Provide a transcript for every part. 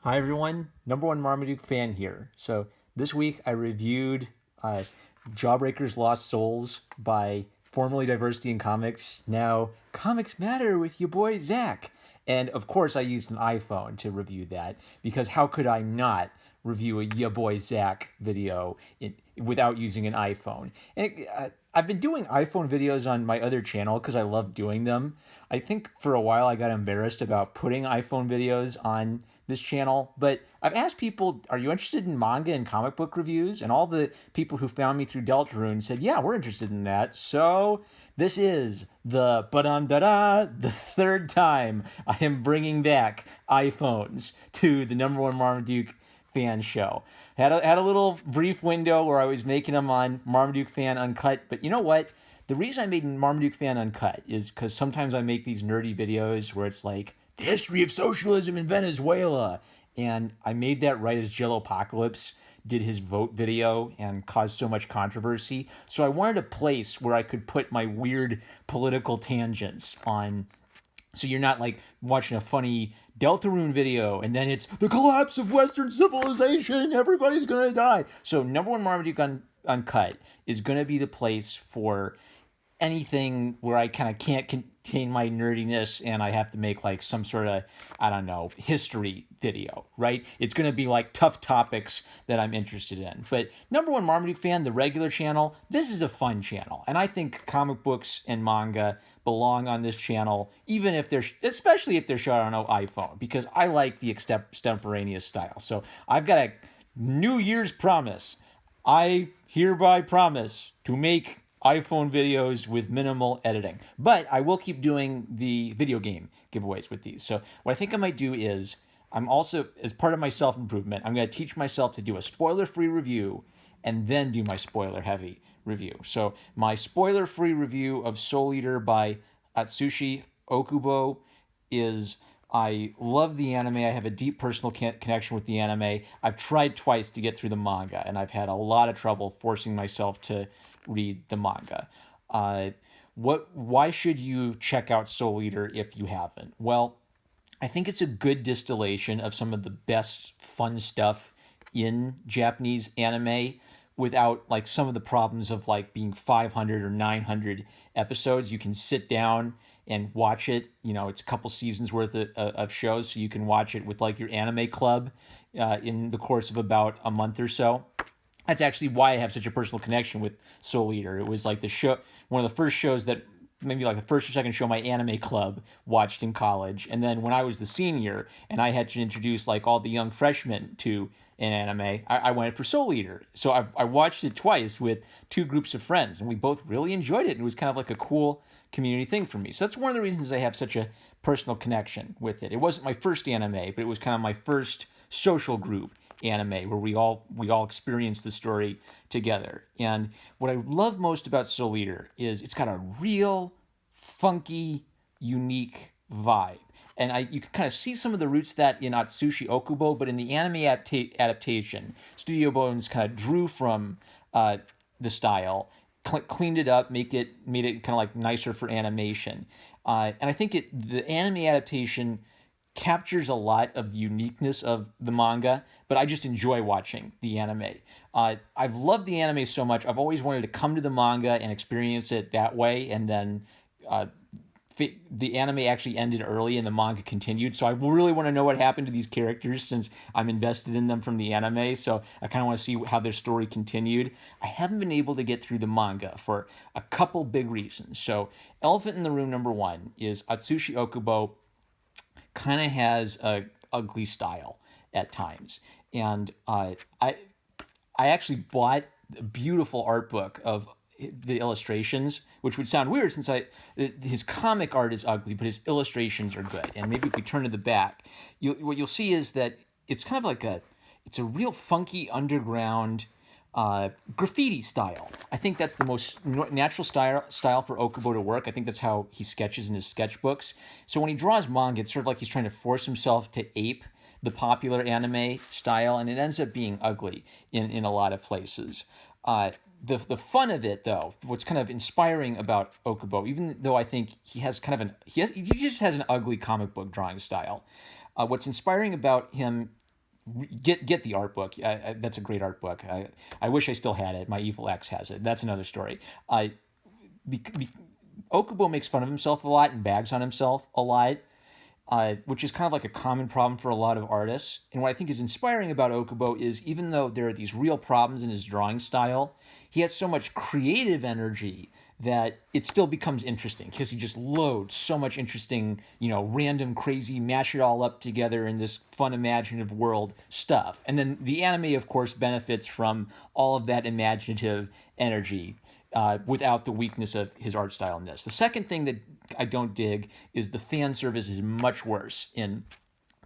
Hi everyone, number one Marmaduke fan here. So this week I reviewed Jawbreaker's Lost Souls by formerly Diversity in Comics, now Comics Matter with your boy Zach. And of course I used an iPhone to review that because how could I not review a Ya Boy Zach video without using an iPhone? I've been doing iPhone videos on my other channel because I love doing them. I think for a while I got embarrassed about putting iPhone videos on this channel, but I've asked people, are you interested in manga and comic book reviews? And all the people who found me through Deltarune said, yeah, we're interested in that. So this is the the third time I am bringing back iPhones to the number one Marmaduke fan show. Had a little brief window where I was making them on Marmaduke Fan Uncut, but you know what? The reason I made Marmaduke Fan Uncut is because sometimes I make these nerdy videos where it's like the history of socialism in Venezuela, and I made that right as Jill Apocalypse did his vote video and caused so much controversy. So I wanted a place where I could put my weird political tangents on, so you're not like watching a funny Deltarune video and then it's the collapse of Western civilization, everybody's gonna die. So number one Marmaduke Uncut is gonna be the place for anything where I kind of can't contain my nerdiness and I have to make like some sort of, I don't know, history video, right? It's going to be like tough topics that I'm interested in. But number one Marmaduke fan, the regular channel, this is a fun channel. And I think comic books and manga belong on this channel, even if they're, especially if they're shot on an iPhone, because I like the extemporaneous style. So I've got a New Year's promise. I hereby promise to make iPhone videos with minimal editing. But I will keep doing the video game giveaways with these. So what I think I might do is, I'm also, as part of my self-improvement, I'm going to teach myself to do a spoiler-free review and then do my spoiler-heavy review. So my spoiler-free review of Soul Eater by Atsushi Ōkubo is, I love the anime. I have a deep personal connection with the anime. I've tried twice to get through the manga, and I've had a lot of trouble forcing myself to read the manga. Why should you check out Soul Eater if you haven't? Well, I think it's a good distillation of some of the best fun stuff in Japanese anime without like some of the problems of like being 500 or 900 episodes. You can sit down and watch it. You know, it's a couple seasons worth of shows, so you can watch it with like your anime club in the course of about a month or so. That's actually why I have such a personal connection with Soul Eater. It was like the show, one of the first shows that maybe like the first or second show my anime club watched in college. And then when I was the senior and I had to introduce like all the young freshmen to an anime, I went for Soul Eater. So I watched it twice with two groups of friends, and we both really enjoyed it. And it was kind of like a cool community thing for me. So that's one of the reasons I have such a personal connection with it. It wasn't my first anime, but it was kind of my first social group anime where we all experience the story together. And what I love most about Soul Eater is it's got a real funky, unique vibe. And you can kind of see some of the roots of that in Atsushi Ōkubo, but in the anime adaptation, Studio Bones kind of drew from the style, cleaned it up, made it kind of like nicer for animation. And I think the anime adaptation captures a lot of the uniqueness of the manga, but I just enjoy watching the anime. I've loved the anime so much, I've always wanted to come to the manga and experience it that way, and then the anime actually ended early and the manga continued, so I really want to know what happened to these characters since I'm invested in them from the anime, so I kind of want to see how their story continued. I haven't been able to get through the manga for a couple big reasons. So Elephant in the Room number one is Atsushi Ōkubo kind of has a ugly style at times, and I actually bought a beautiful art book of the illustrations, which would sound weird since his comic art is ugly, but his illustrations are good. And maybe if we turn to the back, what you'll see is that it's kind of like it's a real funky underground graffiti style. I think that's the most natural style for Ōkubo to work. I think that's how he sketches in his sketchbooks. So when he draws manga, it's sort of like he's trying to force himself to ape the popular anime style, and it ends up being ugly in a lot of places. The fun of it, though, what's kind of inspiring about Ōkubo, even though I think he has kind of he just has an ugly comic book drawing style. What's inspiring about him get the art book. That's a great art book. I wish I still had it. My evil ex has it. That's another story. Ōkubo makes fun of himself a lot and bags on himself a lot, which is kind of like a common problem for a lot of artists. And what I think is inspiring about Ōkubo is even though there are these real problems in his drawing style, he has so much creative energy that it still becomes interesting because he just loads so much interesting, random, crazy, mash it all up together in this fun, imaginative world stuff. And then the anime, of course, benefits from all of that imaginative energy without the weakness of his art style in this. The second thing that I don't dig is the fan service is much worse in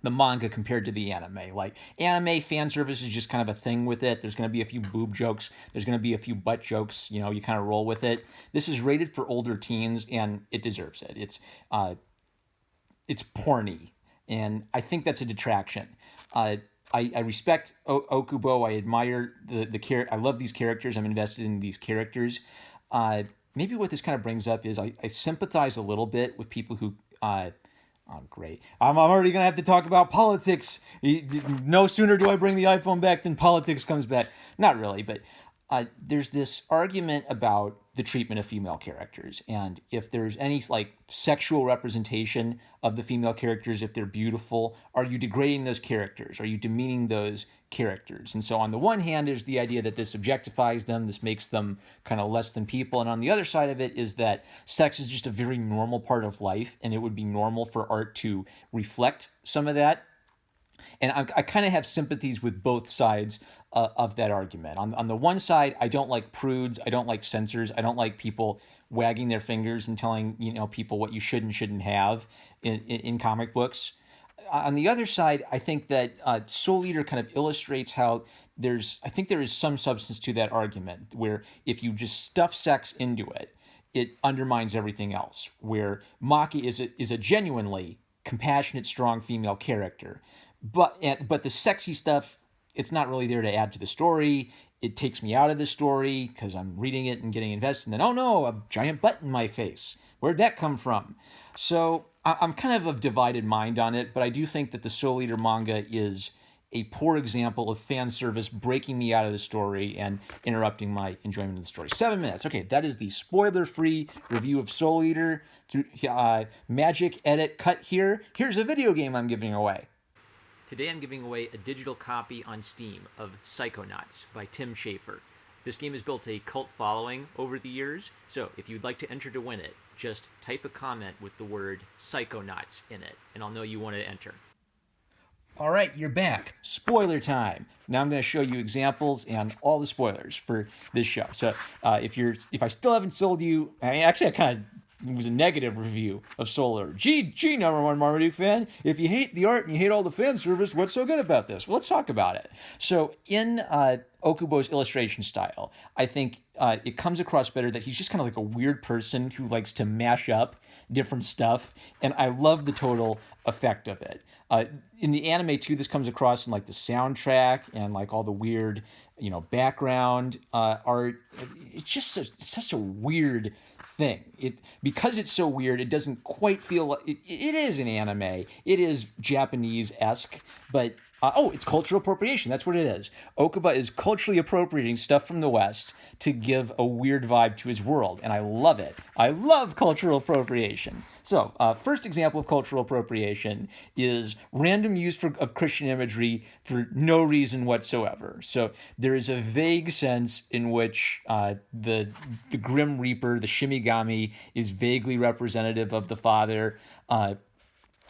the manga compared to the anime. Like, anime fan service is just kind of a thing with it. There's going to be a few boob jokes. There's going to be a few butt jokes. You kind of roll with it. This is rated for older teens, and it deserves it. It's porny, and I think that's a detraction. I respect Ōkubo. I admire the character. I love these characters. I'm invested in these characters. Maybe what this kind of brings up is I sympathize a little bit with people who... Oh, great. I'm already going to have to talk about politics. No sooner do I bring the iPhone back than politics comes back. Not really, but there's this argument about the treatment of female characters. And if there's any sexual representation of the female characters, if they're beautiful, are you degrading those characters? Are you demeaning those characters? And so on the one hand, there's the idea that this objectifies them, this makes them kind of less than people. And on the other side of it is that sex is just a very normal part of life, and it would be normal for art to reflect some of that. And I kind of have sympathies with both sides of that argument. On the one side, I don't like prudes, I don't like censors, I don't like people wagging their fingers and telling people what you should and shouldn't have in comic books. On the other side, I think that Soul Eater kind of illustrates how there is some substance to that argument, where if you just stuff sex into it, it undermines everything else. Where Maki is a genuinely compassionate, strong female character, but the sexy stuff, it's not really there to add to the story. It takes me out of the story because I'm reading it and getting invested. And then, oh no, a giant butt in my face. Where'd that come from? So I'm kind of divided mind on it, but I do think that the Soul Eater manga is a poor example of fan service breaking me out of the story and interrupting my enjoyment of the story. 7 minutes. Okay, that is the spoiler-free review of Soul Eater. Magic edit cut here. Here's a video game I'm giving away. Today I'm giving away a digital copy on Steam of Psychonauts by Tim Schafer. This game has built a cult following over the years, so if you'd like to enter to win it, just type a comment with the word Psychonauts in it, and I'll know you want to enter. All right, you're back. Spoiler time. Now I'm going to show you examples and all the spoilers for this show. So if I still haven't sold you, I kind of it was a negative review of Solar. Gee, number one Marmaduke fan, if you hate the art and you hate all the fan service, what's so good about this? Well, let's talk about it. So in Ōkubo's illustration style, I think it comes across better that he's just kind of like a weird person who likes to mash up different stuff, and I love the total effect of it. In the anime too, this comes across in like the soundtrack and like all the weird, background art. It's just such a weird thing. Because it's so weird, it doesn't quite feel like it is an anime. It is Japanese-esque, but it's cultural appropriation. That's what it is. Ōkubo is culturally appropriating stuff from the West to give a weird vibe to his world, and I love it. I love cultural appropriation. So, first example of cultural appropriation is random use of Christian imagery for no reason whatsoever. So, there is a vague sense in which the Grim Reaper, the Shimigami, is vaguely representative of the Father.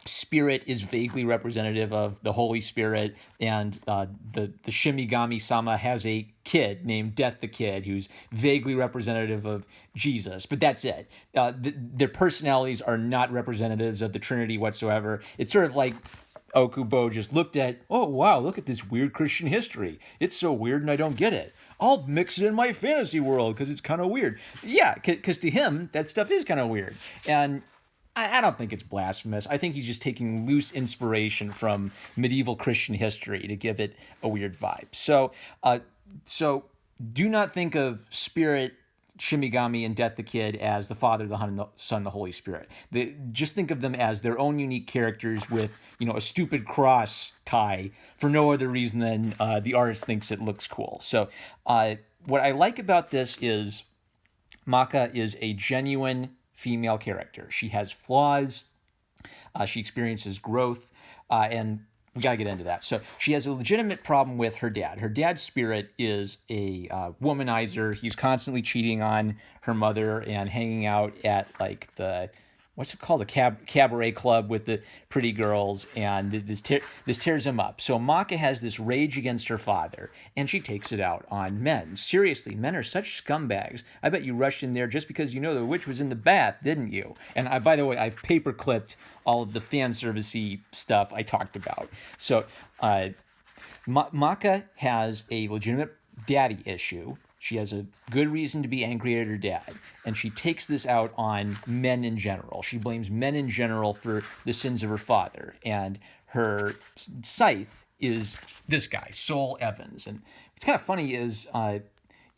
Spirit is vaguely representative of the Holy Spirit, and the Shimigami-sama has a kid named Death the Kid who's vaguely representative of Jesus, but that's it. Their personalities are not representatives of the Trinity whatsoever. It's sort of like Ōkubo just looked at, oh wow, look at this weird Christian history. It's so weird and I don't get it. I'll mix it in my fantasy world because it's kind of weird. Yeah, because to him, that stuff is kind of weird. And I don't think it's blasphemous. I think he's just taking loose inspiration from medieval Christian history to give it a weird vibe. So do not think of Spirit Shimigami and Death the Kid as the Father, the Son, the Holy Spirit. Just think of them as their own unique characters with, a stupid cross tie for no other reason than the artist thinks it looks cool. So what I like about this is Maka is a genuine female character. She has flaws. She experiences growth, and we got to get into that. So she has a legitimate problem with her dad. Her dad's spirit is a womanizer. He's constantly cheating on her mother and hanging out at like what's it called? The cabaret club with the pretty girls, and this tears him up. So Maka has this rage against her father, and she takes it out on men. Seriously, men are such scumbags. I bet you rushed in there just because the witch was in the bath, didn't you? And by the way, I've paper clipped all of the fan servicey stuff I talked about. So Maka has a legitimate daddy issue. She has a good reason to be angry at her dad, and she takes this out on men in general. She blames men in general for the sins of her father, and her scythe is this guy, Soul Evans. And what's kind of funny is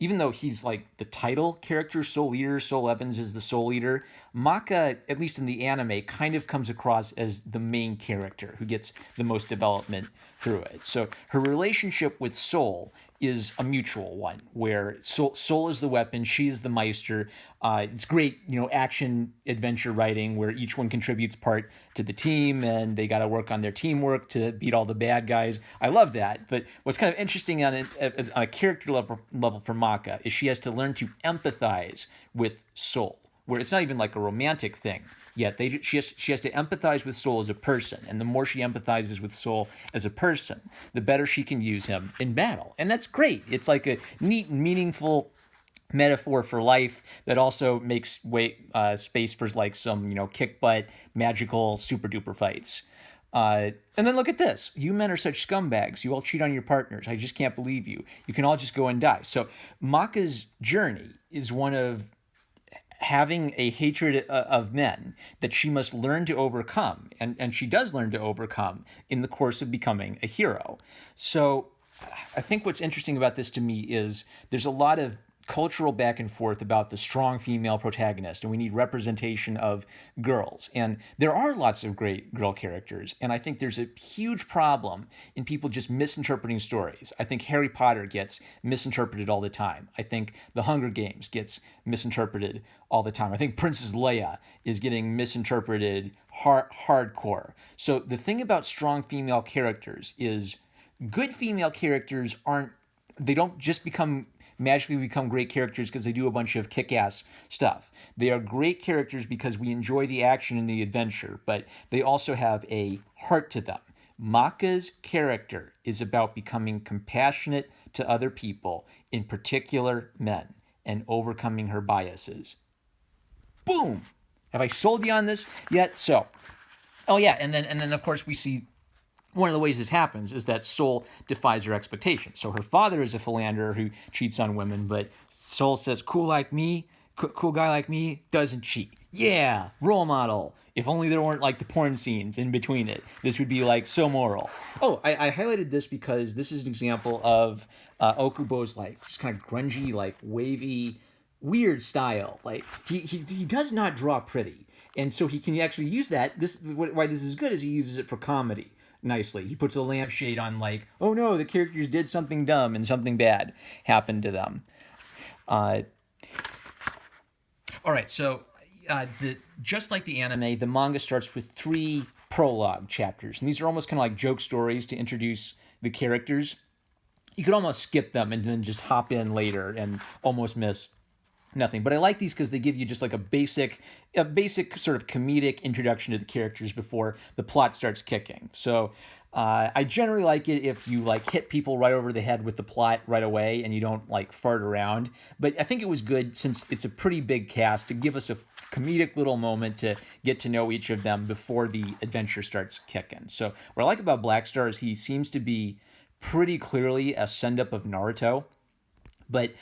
even though he's like the title character, Soul Eater, Soul Evans is the Soul Eater, Maka, at least in the anime, kind of comes across as the main character who gets the most development through it. So her relationship with Soul is a mutual one, where Soul is the weapon, she is the Meister. It's great, action adventure writing where each one contributes part to the team and they got to work on their teamwork to beat all the bad guys. I love that. But what's kind of interesting on a character level for Maka is she has to learn to empathize with Soul, where it's not even like a romantic thing yet. She has to empathize with Soul as a person, and the more she empathizes with Soul as a person, the better she can use him in battle. And that's great. It's like a neat, meaningful metaphor for life that also makes space for like some kick butt magical super duper fights. And then look at this. You men are such scumbags. You all cheat on your partners. I just can't believe you. You can all just go and die. So Maka's journey is one of having a hatred of men that she must learn to overcome. And she does learn to overcome in the course of becoming a hero. So I think what's interesting about this to me is there's a lot of cultural back and forth about the strong female protagonist, and we need representation of girls. And there are lots of great girl characters, and I think there's a huge problem in people just misinterpreting stories. I think Harry Potter gets misinterpreted all the time. I think The Hunger Games gets misinterpreted all the time. I think Princess Leia is getting misinterpreted hardcore. So the thing about strong female characters is good female characters they don't just magically become great characters because they do a bunch of kick-ass stuff. They are great characters because we enjoy the action and the adventure, but they also have a heart to them. Maka's character is about becoming compassionate to other people, in particular men, and overcoming her biases. Boom! Have I sold you on this yet? So, oh yeah, and then of course we see one of the ways this happens is that Soul defies her expectations. So her father is a philanderer who cheats on women, but Soul says, cool guy like me doesn't cheat. Yeah, role model. If only there weren't like the porn scenes in between it. This would be like so moral. Oh, I highlighted this because this is an example of Ōkubo's like just kind of grungy, like wavy, weird style. Like he does not draw pretty. And so he can actually use that. Why this is good is he uses it for comedy nicely. He puts a lampshade on like, oh no, the characters did something dumb and something bad happened to them. All right, so just like the anime, the manga starts with 3 prologue chapters, and these are almost kind of like joke stories to introduce the characters. You could almost skip them and then just hop in later and almost miss nothing. But I like these because they give you just like a basic sort of comedic introduction to the characters before the plot starts kicking. So I generally like it if you like hit people right over the head with the plot right away and you don't like fart around. But I think it was good, since it's a pretty big cast, to give us a comedic little moment to get to know each of them before the adventure starts kicking. So what I like about Black Star is he seems to be pretty clearly a send-up of Naruto. But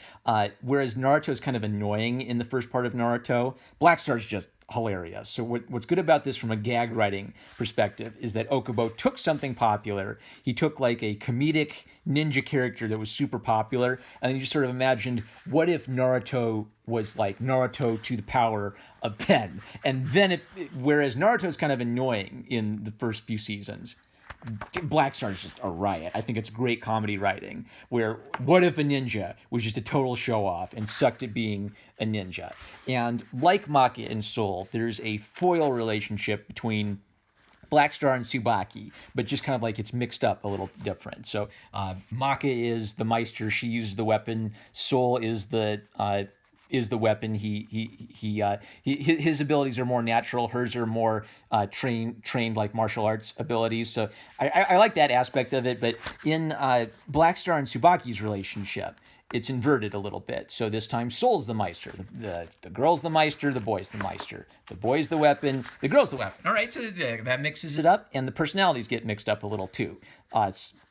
whereas Naruto is kind of annoying in the first part of Naruto, Black Star's just hilarious. So what's good about this from a gag writing perspective is that Okubo took something popular. He took like a comedic ninja character that was super popular, and then you just sort of imagined, what if Naruto was like Naruto to the power of 10? And then whereas Naruto is kind of annoying in the first few seasons, Black Star is just a riot. I think it's great comedy writing, where what if a ninja was just a total show-off and sucked at being a ninja? And like Maka and Soul, there's a foil relationship between Black Star and Tsubaki, but just kind of like it's mixed up a little different. So Maka is the Meister, she uses the weapon. Soul is the weapon. His abilities are more natural. Hers are more trained like martial arts abilities. So I like that aspect of it. But in Black Star and Tsubaki's relationship, it's inverted a little bit. So this time, Soul's the Meister. The girl's the Meister. The boy's the Meister. The boy's the weapon. The girl's the weapon. All right, so that mixes it up, and the personalities get mixed up a little too.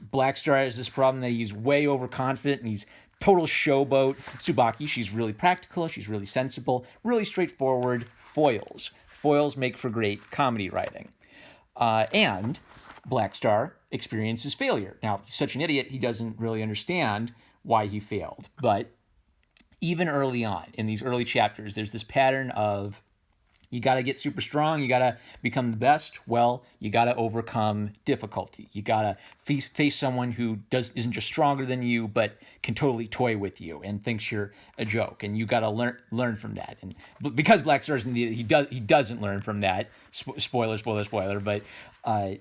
Black Star has this problem that he's way overconfident, and he's total showboat. Tsubaki, she's really practical, she's really sensible, really straightforward. Foils make for great comedy writing. And Black Star experiences failure. Now, he's such an idiot, he doesn't really understand why he failed. But even early on, in these early chapters, there's this pattern of, you got to get super strong. You got to become the best. Well, you got to overcome difficulty. You got to face someone who isn't just stronger than you, but can totally toy with you and thinks you're a joke. And you got to learn from that. And because Black Star isn't, he doesn't learn from that. Spoiler. But I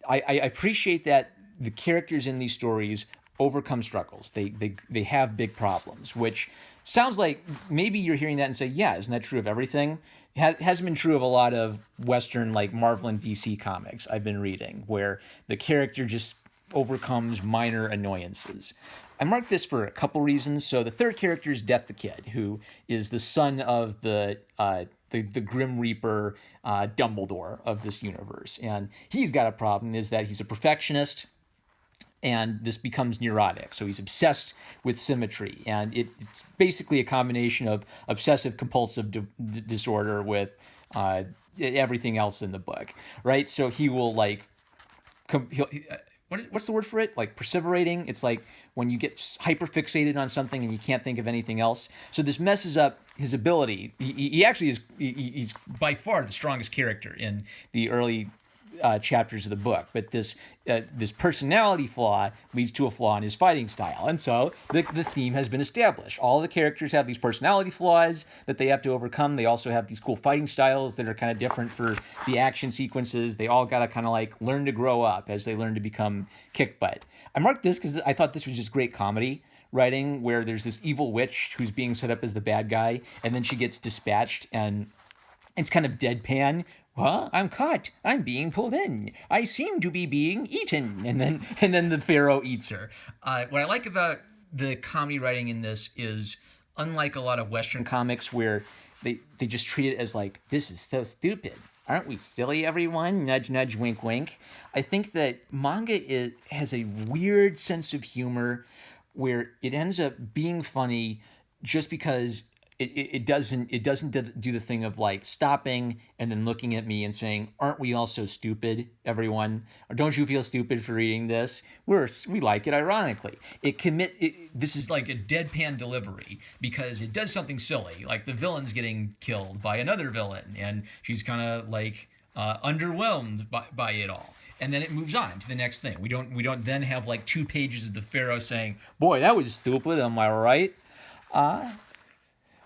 appreciate that the characters in these stories overcome struggles. They have big problems, which sounds like maybe you're hearing that and say, yeah, isn't that true of everything? It hasn't been true of a lot of Western, like Marvel and DC comics I've been reading, where the character just overcomes minor annoyances. I marked this for a couple reasons. So the third character is Death the Kid, who is the son of the Grim Reaper Dumbledore of this universe. And he's got a problem, is that he's a perfectionist, and this becomes neurotic. So he's obsessed with symmetry. And it's basically a combination of obsessive-compulsive disorder with everything else in the book, right? So he will, like, what's the word for it? Like, perseverating. It's like when you get hyper-fixated on something and you can't think of anything else. So this messes up his ability. He actually is, he's by far the strongest character in the early chapters of the book, but this personality flaw leads to a flaw in his fighting style, and so the theme has been established. All the characters have these personality flaws that they have to overcome. They also have these cool fighting styles that are kind of different for the action sequences. They all got to kind of like learn to grow up as they learn to become kick butt. I marked this because I thought this was just great comedy writing, where there's this evil witch who's being set up as the bad guy, and then she gets dispatched, and it's kind of deadpan. Well, I'm caught. I'm being pulled in. I seem to be being eaten. And then the Pharaoh eats her. What I like about the comedy writing in this is, unlike a lot of Western comics where they just treat it as like, this is so stupid. Aren't we silly, everyone? Nudge, nudge, wink, wink. I think that manga has a weird sense of humor where it ends up being funny just because it doesn't do the thing of like stopping and then looking at me and saying, aren't we all so stupid, everyone? Or don't you feel stupid for reading this? We like it ironically. This is like a deadpan delivery because it does something silly, like the villain's getting killed by another villain and she's kind of like underwhelmed by it all. And then it moves on to the next thing. We don't then have like 2 pages of the Pharaoh saying, boy, that was stupid, am I right?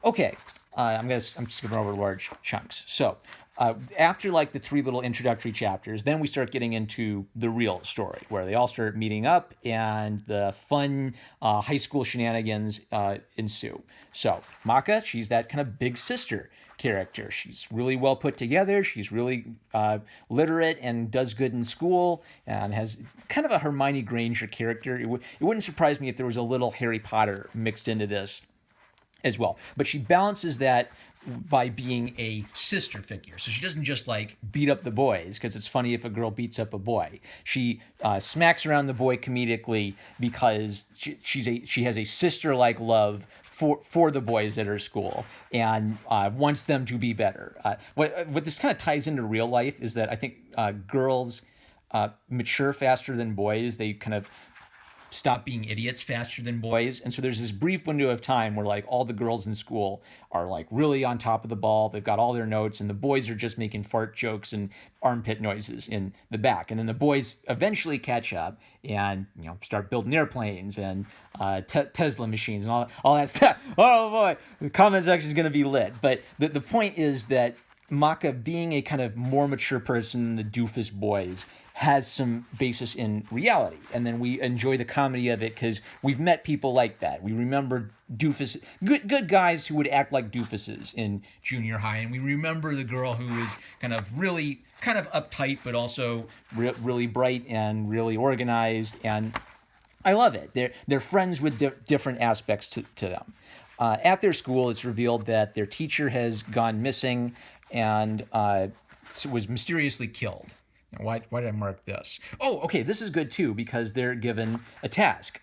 Okay, I'm just skipping over large chunks. So after like the 3 little introductory chapters, then we start getting into the real story, where they all start meeting up and the fun high school shenanigans ensue. So Maka, she's that kind of big sister character. She's really well put together. She's really literate and does good in school and has kind of a Hermione Granger character. It wouldn't surprise me if there was a little Harry Potter mixed into this as well. But she balances that by being a sister figure. So she doesn't just like beat up the boys, because it's funny if a girl beats up a boy. She smacks around the boy comedically because she has a sister-like love for the boys at her school, and wants them to be better. What this kind of ties into real life is that I think girls mature faster than boys. They kind of stop being idiots faster than boys. And so there's this brief window of time where like all the girls in school are like really on top of the ball. They've got all their notes, and the boys are just making fart jokes and armpit noises in the back. And then the boys eventually catch up and, you know, start building airplanes and Tesla machines and all that stuff. Oh boy, the comment section is going to be lit. But the point is that Maka, being a kind of more mature person than the doofus boys, has some basis in reality. And then we enjoy the comedy of it because we've met people like that. We remember good guys who would act like doofuses in junior high. And we remember the girl who is kind of uptight, but also really bright and really organized. And I love it. They're friends with different aspects to them. At their school, it's revealed that their teacher has gone missing and was mysteriously killed. Now, why did I mark this? Oh, okay, this is good too, because they're given a task.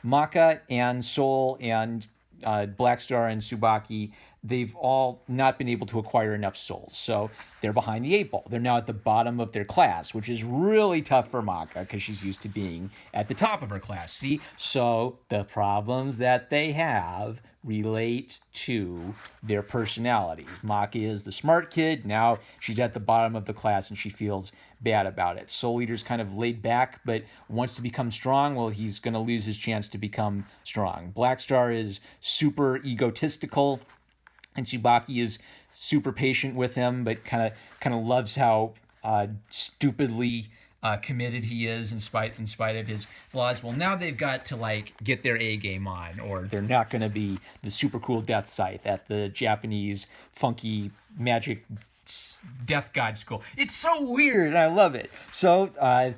Maka and Soul and Blackstar and Tsubaki, they've all not been able to acquire enough souls. So they're behind the 8 ball. They're now at the bottom of their class, which is really tough for Maka because she's used to being at the top of her class. See? So the problems that they have relate to their personalities. Maka is the smart kid. Now she's at the bottom of the class and she feels bad about it. Soul Eater's kind of laid back but wants to become strong. Well, he's going to lose his chance to become strong. Blackstar is super egotistical, and Tsubaki is super patient with him, but kind of loves how stupidly committed he is in spite of his flaws. Well, now they've got to like get their A game on, or they're not going to be the super cool Death Scythe at the Japanese funky magic death god school. It's so weird and I love it. So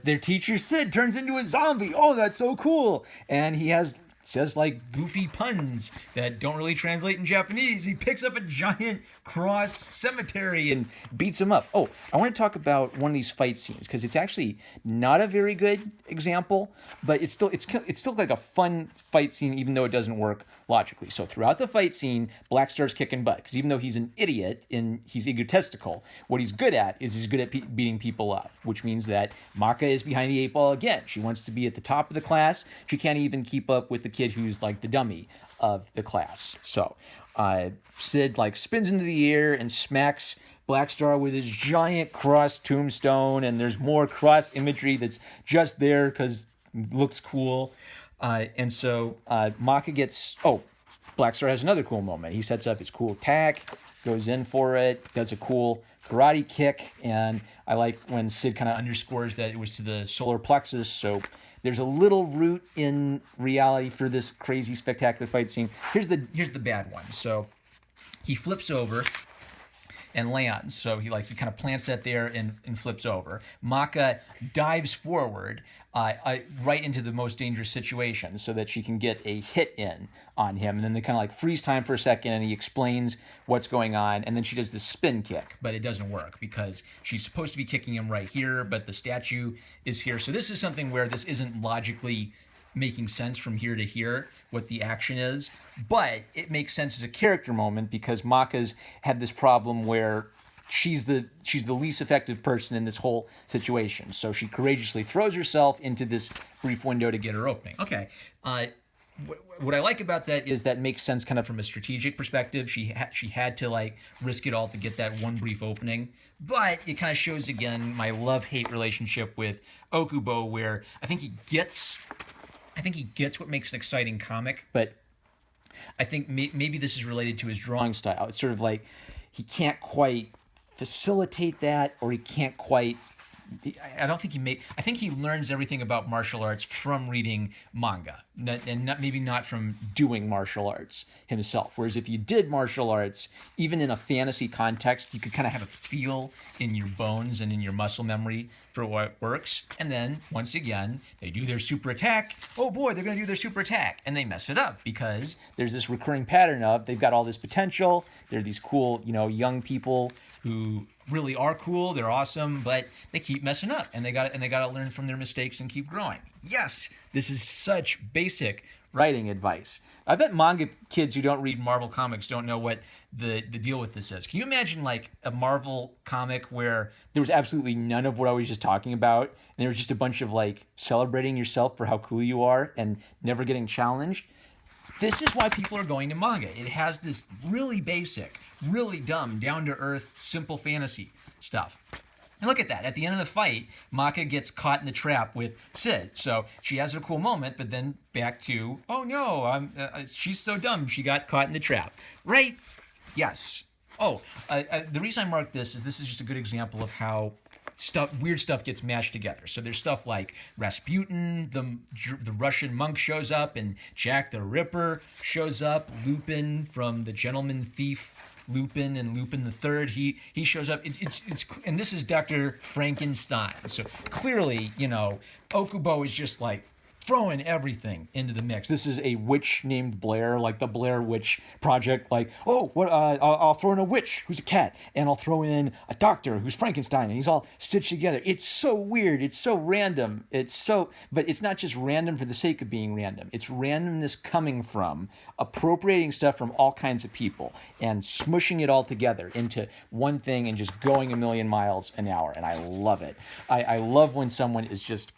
their teacher Sid turns into a zombie. Oh, that's so cool. And he says like goofy puns that don't really translate in Japanese. He picks up a giant cross cemetery and beats him up. Oh, I want to talk about one of these fight scenes because it's actually not a very good example, but it's still like a fun fight scene, even though it doesn't work logically. So throughout the fight scene, Blackstar's kicking butt because even though he's an idiot and he's egotistical, what he's good at is he's good at beating people up, which means that Maka is behind the 8 ball again. She wants to be at the top of the class. She can't even keep up with the kid who's like the dummy of the class. So Sid like spins into the air and smacks Blackstar with his giant cross tombstone, and there's more cross imagery that's just there because it looks cool. And so Maka Blackstar has another cool moment. He sets up his cool attack, goes in for it, does a cool karate kick, and I like when Sid kind of underscores that it was to the solar plexus, so there's a little root in reality for this crazy, spectacular fight scene. Here's the bad one. So he flips over and lands. So he kind of plants that there and flips over. Maka dives forward right into the most dangerous situation so that she can get a hit in on him. And then they kind of like freeze time for a second and he explains what's going on. And then she does this spin kick, but it doesn't work because she's supposed to be kicking him right here, but the statue is here. So this is something where this isn't logically making sense from here to here what the action is, but it makes sense as a character moment because Maka's had this problem where she's the least effective person in this whole situation. So she courageously throws herself into this brief window to get her opening. Okay. What I like about that is that makes sense kind of from a strategic perspective. She had to like risk it all to get that one brief opening, but it kind of shows again my love-hate relationship with Ōkubo, where I think he gets what makes an exciting comic, but I think maybe this is related to his drawing style. It's sort of like he can't quite facilitate that, or he can't quite I don't think I think he learns everything about martial arts from reading manga, maybe not from doing martial arts himself. Whereas if you did martial arts, even in a fantasy context, you could kind of have a feel in your bones and in your muscle memory for what works. And then once again, they do their super attack. Oh boy, they're going to do their super attack, and they mess it up because there's this recurring pattern of they've got all this potential. They're these cool, young people who really are cool. They're awesome, but they keep messing up, and they got to learn from their mistakes and keep growing. Yes, this is such basic writing advice. I bet manga kids who don't read Marvel comics don't know what the deal with this is. Can you imagine like a Marvel comic where there was absolutely none of what I was just talking about, and there was just a bunch of like celebrating yourself for how cool you are and never getting challenged? This is why people are going to manga. It has this really basic, really dumb, down-to-earth, simple fantasy stuff. And look at that. At the end of the fight, Maka gets caught in the trap with Sid. So she has a cool moment, but then back to, oh no, she's so dumb. She got caught in the trap. Right? Yes. Oh, the reason I marked this is just a good example of how weird stuff gets mashed together. So there's stuff like Rasputin, the Russian monk shows up, and Jack the Ripper shows up. Lupin from The Gentleman Thief, Lupin and Lupin the Third, he shows up. And this is Dr. Frankenstein. So clearly, Ōkubo is just like throwing everything into the mix. This is a witch named Blair, like the Blair Witch Project. Like, I'll throw in a witch who's a cat, and I'll throw in a doctor who's Frankenstein, and he's all stitched together. It's so weird. It's so random. But it's not just random for the sake of being random. It's randomness coming from appropriating stuff from all kinds of people and smushing it all together into one thing and just going a million miles an hour. And I love it. I love when someone is just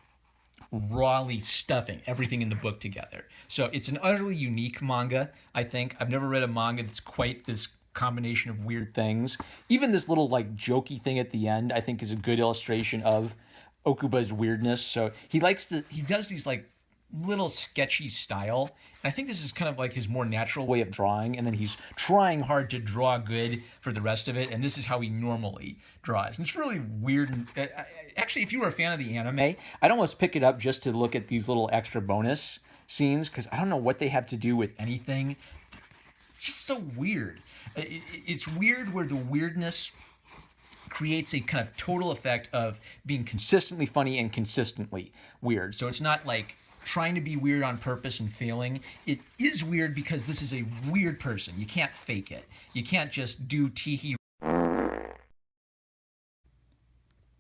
rawly stuffing everything in the book together. So it's an utterly unique manga, I think. I've never read a manga that's quite this combination of weird things. Even this little like jokey thing at the end, I think, is a good illustration of Okubo's weirdness. So he does these like little sketchy style. And I think this is kind of like his more natural way of drawing, and then he's trying hard to draw good for the rest of it, and this is how he normally draws. And it's really weird. Actually, if you were a fan of the anime, I'd almost pick it up just to look at these little extra bonus scenes, because I don't know what they have to do with anything. It's just so weird. It's weird where the weirdness creates a kind of total effect of being consistently funny and consistently weird. So it's not like trying to be weird on purpose and failing. It is weird because this is a weird person. You can't fake it. You can't just do teehee.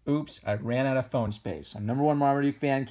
Oops, I ran out of phone space. I'm #1 Marmaduke fan.